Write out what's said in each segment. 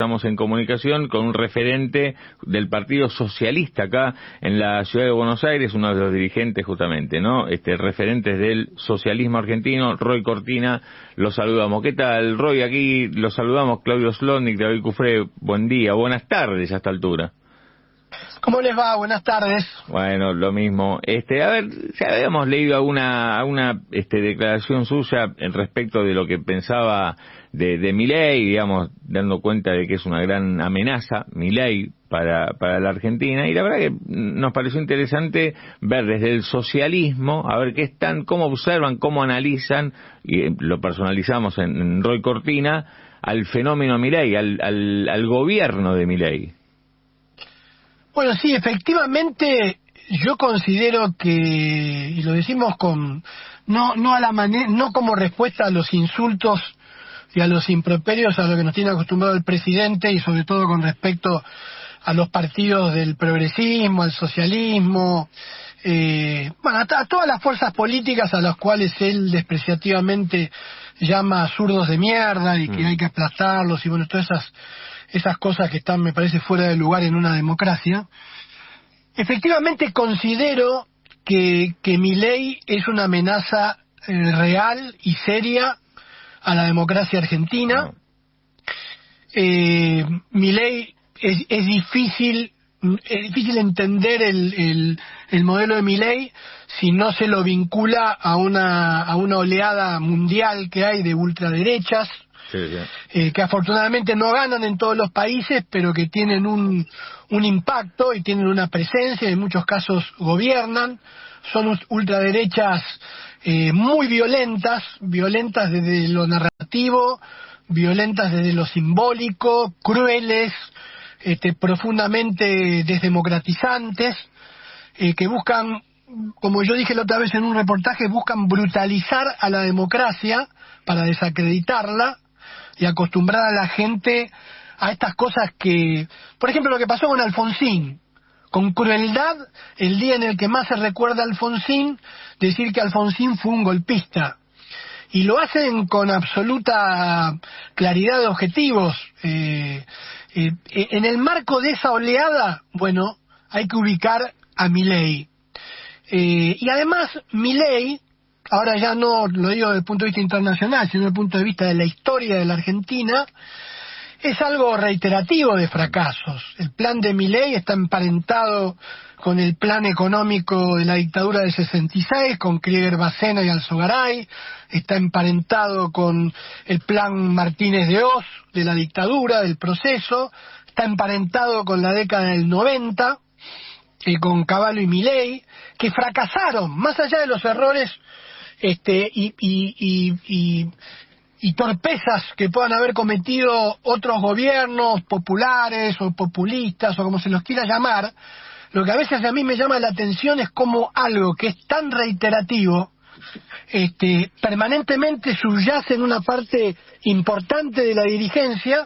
Estamos en comunicación con un referente del Partido Socialista acá en la ciudad de Buenos Aires, uno de los dirigentes justamente, ¿no? Referentes del socialismo argentino, Roy Cortina, lo saludamos. ¿Qué tal, Roy? Aquí lo saludamos, Claudio Slotnick, David Cufré. Buen día, buenas tardes a esta altura. ¿Cómo les va? Buenas tardes. Bueno, lo mismo. A ver, ya habíamos leído alguna declaración suya en respecto de lo que pensaba de Milei, digamos, dando cuenta de que es una gran amenaza, Milei, para la Argentina, y la verdad que nos pareció interesante ver desde el socialismo, a ver cómo observan, cómo analizan, y lo personalizamos en Roy Cortina, al fenómeno Milei, al gobierno de Milei. Bueno, sí, efectivamente, yo considero que, y lo decimos no como respuesta a los insultos y a los improperios a lo que nos tiene acostumbrado el presidente, y sobre todo con respecto a los partidos del progresismo, al socialismo, a todas las fuerzas políticas a las cuales él despreciativamente llama zurdos de mierda y que hay que aplastarlos, y bueno, todas esas cosas que están, me parece, fuera de lugar en una democracia. Efectivamente considero que Milei es una amenaza real y seria a la democracia argentina. Milei es difícil entender el modelo de Milei si no se lo vincula a una oleada mundial que hay de ultraderechas. Sí. Que afortunadamente no ganan en todos los países, pero que tienen un impacto y tienen una presencia, y en muchos casos gobiernan. Son ultraderechas muy violentas desde lo narrativo, violentas desde lo simbólico, crueles, profundamente desdemocratizantes, que buscan, como yo dije la otra vez en un reportaje, buscan brutalizar a la democracia para desacreditarla y acostumbrar a la gente a estas cosas que, por ejemplo, lo que pasó con Alfonsín, con crueldad, el día en el que más se recuerda a Alfonsín, decir que Alfonsín fue un golpista. Y lo hacen con absoluta claridad de objetivos. En el marco de esa oleada, bueno, hay que ubicar a Milei. Y además, Milei, ahora ya no lo digo desde el punto de vista internacional, sino desde el punto de vista de la historia de la Argentina, es algo reiterativo de fracasos. El plan de Milei está emparentado con el plan económico de la dictadura del 66, con Krieger Bacena y Alzogaray, está emparentado con el plan Martínez de Oz de la dictadura, del proceso, está emparentado con la década del 90, con Cavallo y Milei, que fracasaron, más allá de los errores y torpezas que puedan haber cometido otros gobiernos populares o populistas o como se los quiera llamar. Lo que a veces a mí me llama la atención es cómo algo que es tan reiterativo permanentemente subyace en una parte importante de la dirigencia,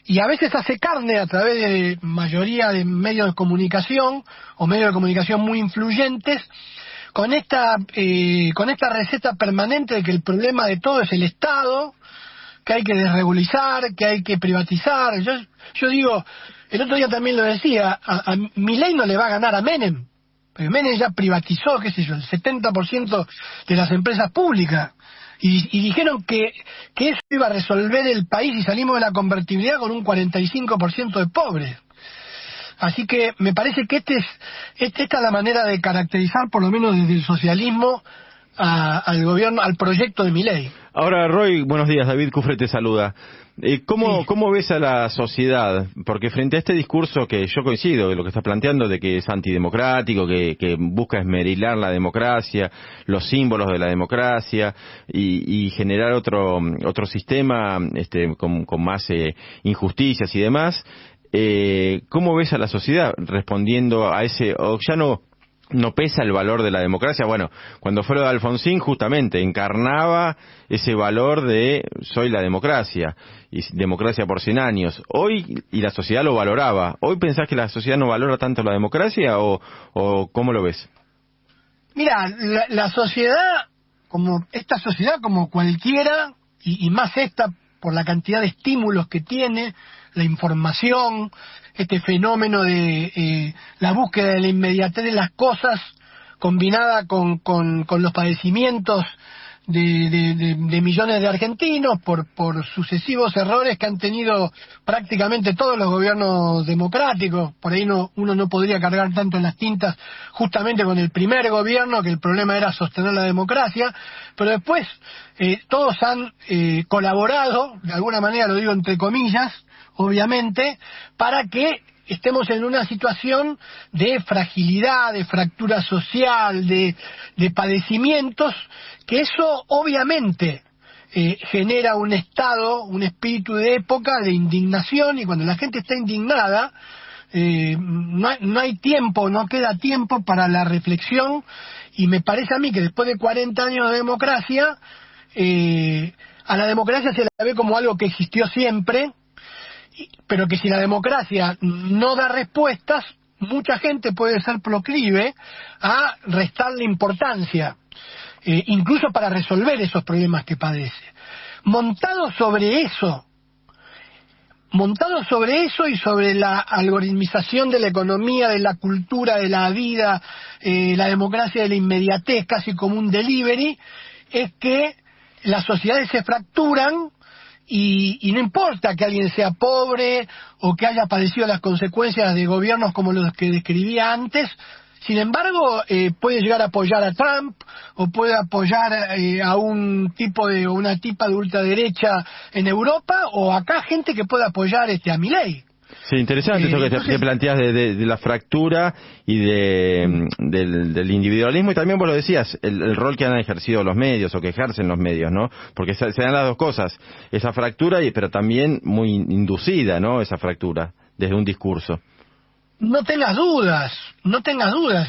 y a veces hace carne a través de mayoría de medios de comunicación o medios de comunicación muy influyentes, con esta receta permanente de que el problema de todo es el Estado, que hay que desregularizar, que hay que privatizar. Yo digo, el otro día también lo decía, a Milei no le va a ganar a Menem, porque Menem ya privatizó, qué sé yo, el 70% de las empresas públicas, y dijeron que eso iba a resolver el país, y salimos de la convertibilidad con un 45% de pobres. Así que me parece que esta es la manera de caracterizar, por lo menos desde el socialismo, al gobierno, al proyecto de Milei. Ahora, Roy, buenos días, David Cufré te saluda. ¿Cómo ves a la sociedad? Porque frente a este discurso que yo coincido, de lo que estás planteando, de que es antidemocrático, que busca esmerilar la democracia, los símbolos de la democracia, y generar otro sistema con más injusticias y demás, ¿cómo ves a la sociedad respondiendo a ese, o ya no pesa el valor de la democracia? Bueno, cuando fue lo de Alfonsín, justamente encarnaba ese valor de soy la democracia, y democracia por 100 años. Hoy, y la sociedad lo valoraba. ¿Hoy pensás que la sociedad no valora tanto la democracia, o cómo lo ves? Mira, la sociedad, esta sociedad como cualquiera, y más esta por la cantidad de estímulos que tiene, la información, este fenómeno de la búsqueda de la inmediatez de las cosas, combinada con los padecimientos de millones de argentinos por sucesivos errores que han tenido prácticamente todos los gobiernos democráticos. Por ahí uno no podría cargar tanto en las tintas justamente con el primer gobierno, que el problema era sostener la democracia, pero después todos han colaborado, de alguna manera lo digo entre comillas, obviamente, para que estemos en una situación de fragilidad, de fractura social, de padecimientos, que eso obviamente genera un estado, un espíritu de época de indignación, y cuando la gente está indignada, no hay tiempo, no queda tiempo para la reflexión, y me parece a mí que después de 40 años de democracia, a la democracia se la ve como algo que existió siempre, pero que si la democracia no da respuestas, mucha gente puede ser proclive a restarle importancia, incluso para resolver esos problemas que padece. Montado sobre eso y sobre la algoritmización de la economía, de la cultura, de la vida, la democracia de la inmediatez, casi como un delivery, es que las sociedades se fracturan. Y no importa que alguien sea pobre o que haya padecido las consecuencias de gobiernos como los que describía antes, sin embargo puede llegar a apoyar a Trump o puede apoyar a un tipo o una tipa de ultraderecha en Europa, o acá gente que puede apoyar a Milei. Sí, interesante eso que te planteas de la fractura y del individualismo, y también vos lo decías, el rol que han ejercido los medios o que ejercen los medios, ¿no? Porque se dan las dos cosas, esa fractura, pero también muy inducida, ¿no? Esa fractura, desde un discurso. No tengas dudas,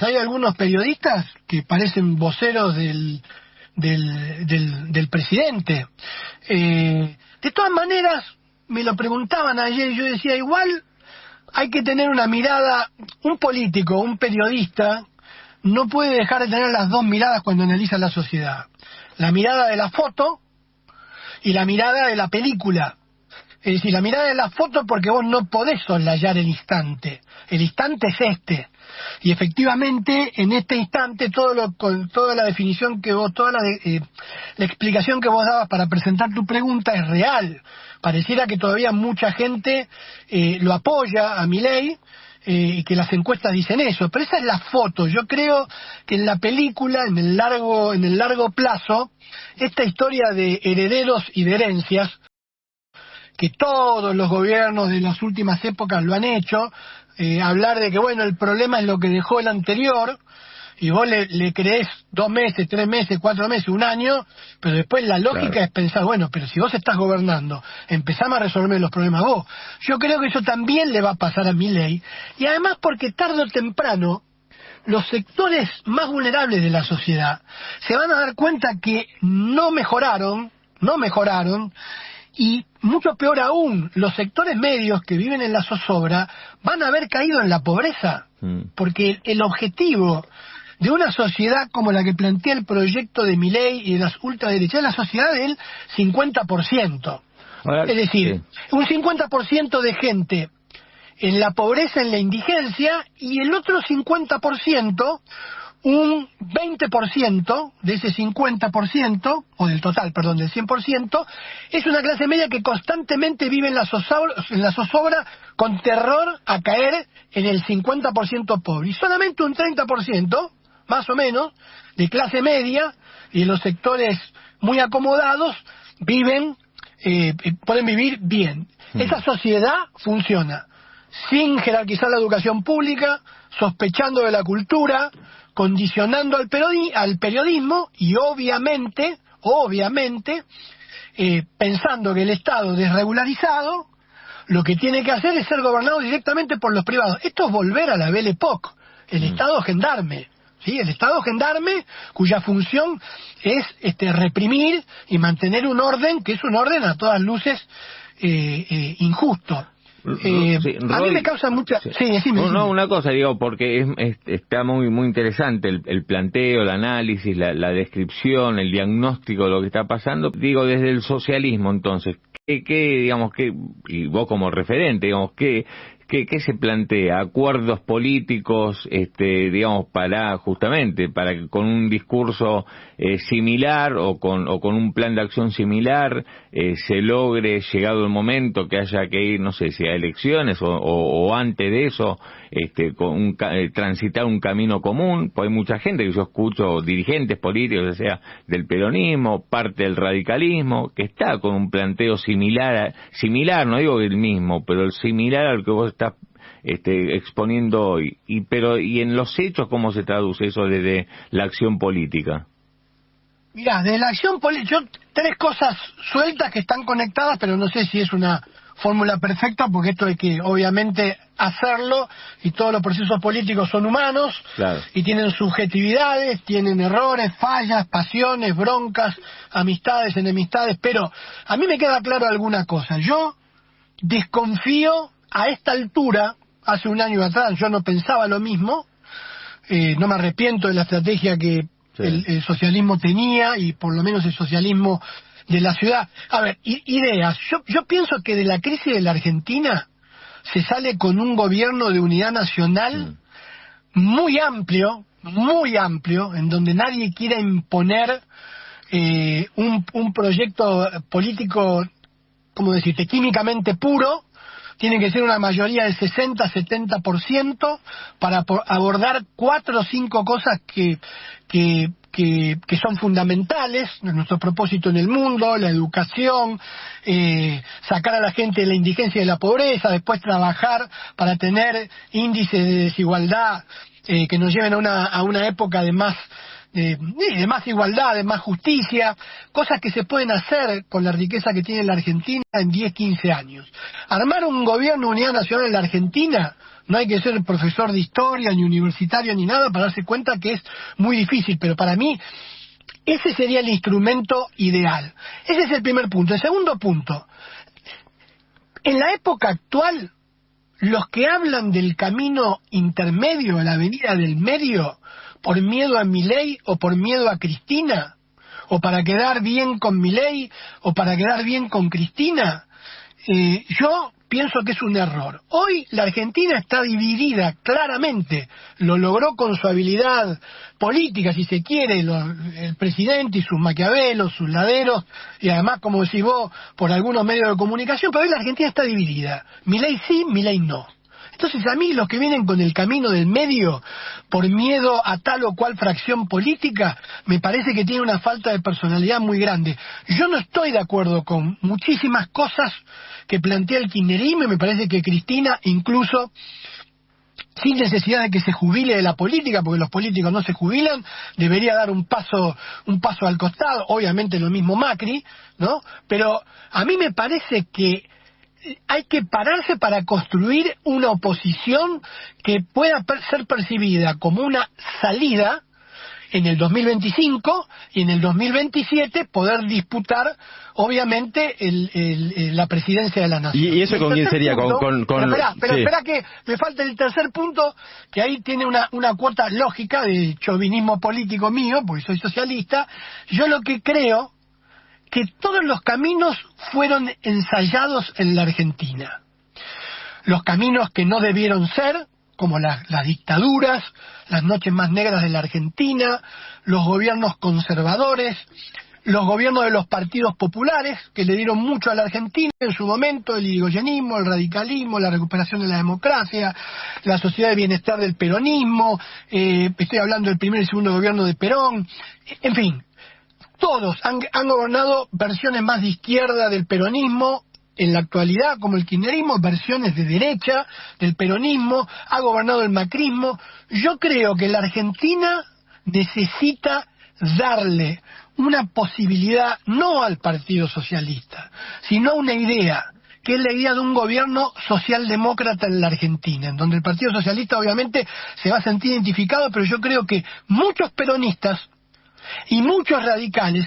hay algunos periodistas que parecen voceros del presidente. De todas maneras, me lo preguntaban ayer y yo decía, igual hay que tener una mirada, un político, un periodista, no puede dejar de tener las dos miradas cuando analiza la sociedad. La mirada de la foto y la mirada de la película. Es decir, la mirada de la foto porque vos no podés soslayar el instante es este. Y efectivamente, en este instante, con toda la definición que vos, la explicación que vos dabas para presentar tu pregunta es real. Pareciera que todavía mucha gente lo apoya a Milei, y que las encuestas dicen eso, pero esa es la foto. Yo creo que en la película, en el largo plazo, esta historia de herederos y de herencias, que todos los gobiernos de las últimas épocas lo han hecho, hablar de que bueno, el problema es lo que dejó el anterior, y vos le creés 2 meses, 3 meses, 4 meses, 1 año, pero después la lógica es pensar, bueno, pero si vos estás gobernando, empezamos a resolver los problemas vos. Yo creo que eso también le va a pasar a Milei, y además porque tarde o temprano los sectores más vulnerables de la sociedad se van a dar cuenta que no mejoraron, y mucho peor aún, los sectores medios que viven en la zozobra van a haber caído en la pobreza, porque el objetivo de una sociedad como la que plantea el proyecto de Milei y de las ultraderechas es la sociedad del 50%. Es decir, un 50% de gente en la pobreza, en la indigencia, y el otro 50%, un 20% de ese 50%, o del total, perdón, del 100%, es una clase media que constantemente vive en la zozobra con terror a caer en el 50% pobre. Y solamente un 30%, más o menos, de clase media y de los sectores muy acomodados pueden vivir bien. Esa sociedad funciona sin jerarquizar la educación pública, sospechando de la cultura, condicionando al periodismo y obviamente pensando que el Estado desregularizado lo que tiene que hacer es ser gobernado directamente por los privados. Esto es volver a la Belle Époque, el Estado gendarme. ¿Sí? El Estado gendarme, cuya función es reprimir y mantener un orden que es un orden a todas luces injusto. Sí, a mí me causa mucha... Sí, decime. No, una cosa, digo, porque está muy interesante el planteo, el análisis, la descripción, el diagnóstico de lo que está pasando. Digo, desde el socialismo, entonces, digamos, y vos como referente, digamos, ¿qué se plantea? ¿Acuerdos políticos, digamos, justamente, para que con un discurso similar o con un plan de acción similar se logre, llegado el momento, que haya que ir, no sé, si a elecciones o antes de eso, transitar un camino común? Pues hay mucha gente que yo escucho, dirigentes políticos, ya sea del peronismo, parte del radicalismo, que está con un planteo similar, no digo el mismo, pero el similar al que vos estás exponiendo hoy. Pero en los hechos, ¿cómo se traduce eso desde la acción política? Mirá, de la acción política, tres cosas sueltas que están conectadas, pero no sé si es una fórmula perfecta, porque esto hay que, obviamente, hacerlo, y todos los procesos políticos son humanos, claro, y tienen subjetividades, tienen errores, fallas, pasiones, broncas, amistades, enemistades, pero a mí me queda claro alguna cosa. Yo desconfío a esta altura, hace un año atrás yo no pensaba lo mismo, no me arrepiento de la estrategia que el socialismo tenía, y por lo menos el socialismo de la ciudad. A ver, ideas. Yo pienso que de la crisis de la Argentina se sale con un gobierno de unidad nacional muy amplio, en donde nadie quiera imponer un proyecto político, ¿cómo decirte?, químicamente puro. Tiene que ser una mayoría del 60-70% para abordar 4 o 5 cosas que son fundamentales, nuestro propósito en el mundo, la educación, sacar a la gente de la indigencia y de la pobreza, después trabajar para tener índices de desigualdad que nos lleven a una época de más igualdad, de más justicia, cosas que se pueden hacer con la riqueza que tiene la Argentina en 10-15 años. Armar un gobierno de unidad nacional en la Argentina, no hay que ser profesor de historia, ni universitario, ni nada, para darse cuenta que es muy difícil, pero para mí ese sería el instrumento ideal. Ese es el primer punto. El segundo punto, en la época actual, los que hablan del camino intermedio, la avenida del medio, por miedo a Milei o por miedo a Cristina, o para quedar bien con Milei o para quedar bien con Cristina, yo pienso que es un error. Hoy la Argentina está dividida claramente, lo logró con su habilidad política, si se quiere, el presidente y sus maquiavelos, sus laderos, y además, como decís vos, por algunos medios de comunicación, pero hoy la Argentina está dividida. Milei sí, Milei no. Entonces a mí los que vienen con el camino del medio por miedo a tal o cual fracción política, me parece que tiene una falta de personalidad muy grande. Yo no estoy de acuerdo con muchísimas cosas que plantea el kirchnerismo, y me parece que Cristina, incluso sin necesidad de que se jubile de la política, porque los políticos no se jubilan, debería dar un paso al costado, obviamente lo mismo Macri, ¿no? Pero a mí me parece que hay que pararse para construir una oposición que pueda ser percibida como una salida en el 2025, y en el 2027 poder disputar, obviamente, la presidencia de la nación. ¿Y eso con quién sería? Espera que me falta el tercer punto, que ahí tiene una cuota lógica de chauvinismo político mío, porque soy socialista. Yo lo que creo que todos los caminos fueron ensayados en la Argentina. Los caminos que no debieron ser, como las dictaduras, las noches más negras de la Argentina, los gobiernos conservadores, los gobiernos de los partidos populares, que le dieron mucho a la Argentina en su momento, el irigoyenismo, el radicalismo, la recuperación de la democracia, la sociedad de bienestar del peronismo, estoy hablando del primer y segundo gobierno de Perón, en fin. Todos han gobernado versiones más de izquierda del peronismo, en la actualidad, como el kirchnerismo, versiones de derecha del peronismo, ha gobernado el macrismo. Yo creo que la Argentina necesita darle una posibilidad, no al Partido Socialista, sino una idea, que es la idea de un gobierno socialdemócrata en la Argentina, en donde el Partido Socialista obviamente se va a sentir identificado, pero yo creo que muchos peronistas y muchos radicales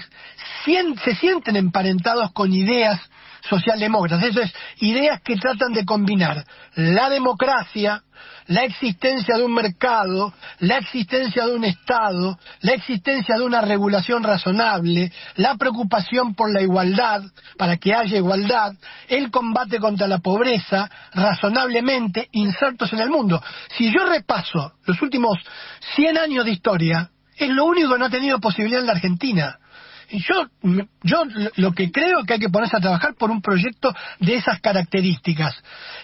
se sienten emparentados con ideas socialdemócratas. Eso es, ideas que tratan de combinar la democracia, la existencia de un mercado, la existencia de un Estado, la existencia de una regulación razonable, la preocupación por la igualdad, para que haya igualdad, el combate contra la pobreza, razonablemente insertos en el mundo. Si yo repaso los últimos 100 años de historia, es lo único que no ha tenido posibilidad en la Argentina. Yo lo que creo es que hay que ponerse a trabajar por un proyecto de esas características.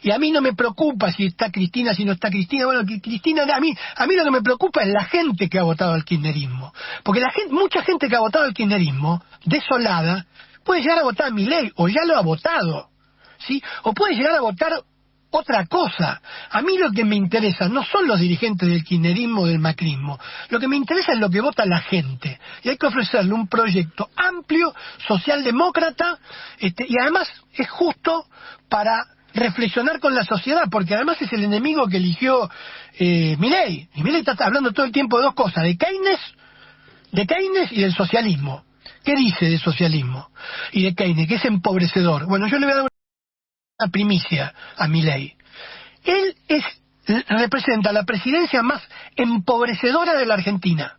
Y a mí no me preocupa si está Cristina, si no está Cristina. Bueno, Cristina, a mí lo que me preocupa es la gente que ha votado al kirchnerismo. Porque mucha gente que ha votado al kirchnerismo, desolada, puede llegar a votar a Milei, o ya lo ha votado, ¿sí? O puede llegar a votar otra cosa. A mí lo que me interesa no son los dirigentes del kirchnerismo o del macrismo. Lo que me interesa es lo que vota la gente. Y hay que ofrecerle un proyecto amplio, socialdemócrata, y además es justo para reflexionar con la sociedad, porque además es el enemigo que eligió Milei. Y Milei está hablando todo el tiempo de dos cosas, de Keynes y del socialismo. ¿Qué dice de socialismo y de Keynes? Que es empobrecedor. Bueno, yo le voy a dar una primicia a Milei. Él representa la presidencia más empobrecedora de la Argentina.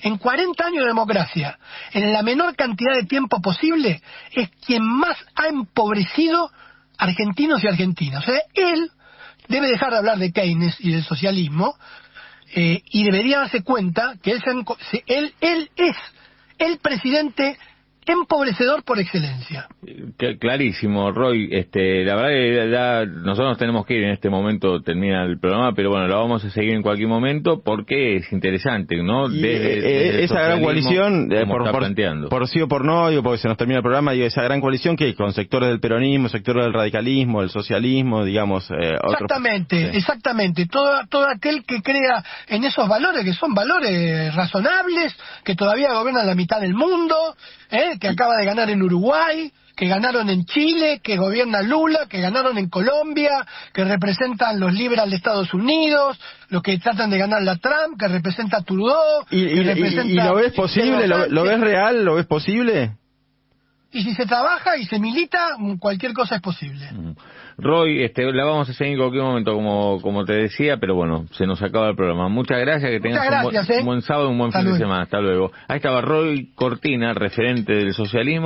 En 40 años de democracia, en la menor cantidad de tiempo posible, es quien más ha empobrecido argentinos y argentinas. O sea, él debe dejar de hablar de Keynes y del socialismo, y debería darse cuenta que él es el presidente empobrecedor por excelencia. Clarísimo, Roy. La verdad que ya nosotros tenemos que ir en este momento, termina el programa, pero bueno, lo vamos a seguir en cualquier momento porque es interesante, ¿no? Desde esa gran coalición, por sí o por no, digo, porque se nos termina el programa, digo, esa gran coalición que con sectores del peronismo, sectores del radicalismo, del socialismo, digamos, Exactamente. Todo aquel que crea en esos valores, que son valores razonables, que todavía gobiernan la mitad del mundo, que acaba de ganar en Uruguay, que ganaron en Chile, que gobierna Lula, que ganaron en Colombia, que representan los liberales de Estados Unidos, los que tratan de ganar la Trump, que representa a Trudeau, ¿Y lo ves posible? ¿Lo ves real? ¿Lo ves posible? Y si se trabaja y se milita, cualquier cosa es posible. Roy, la vamos a seguir en cualquier momento, como te decía, pero bueno, se nos acaba el programa. Muchas gracias, que tengas un buen sábado, un buen fin de semana. Hasta luego. Ahí estaba Roy Cortina, referente del socialismo.